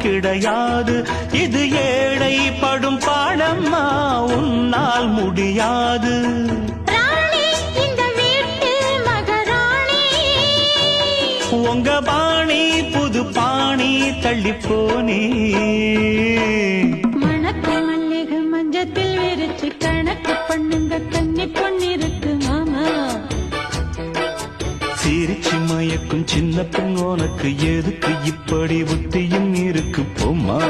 கிடையாது. இது ஏழை படும் பாடம்மா, உன்னால் முடியாது. உங்க பாணி புது பாணி தள்ளிப்போனே. மணக்கு மல்லிகை மஞ்சத்தில் விரிச்சு கணக்கு பண்ணுங்க, கன்னி பொண்ணிருக்கு மாமா. சிரிச்சு மயக்கும் சின்ன பெண் உனக்கு எதுக்கு இப்படி புத்தியும் இருக்கு போமா.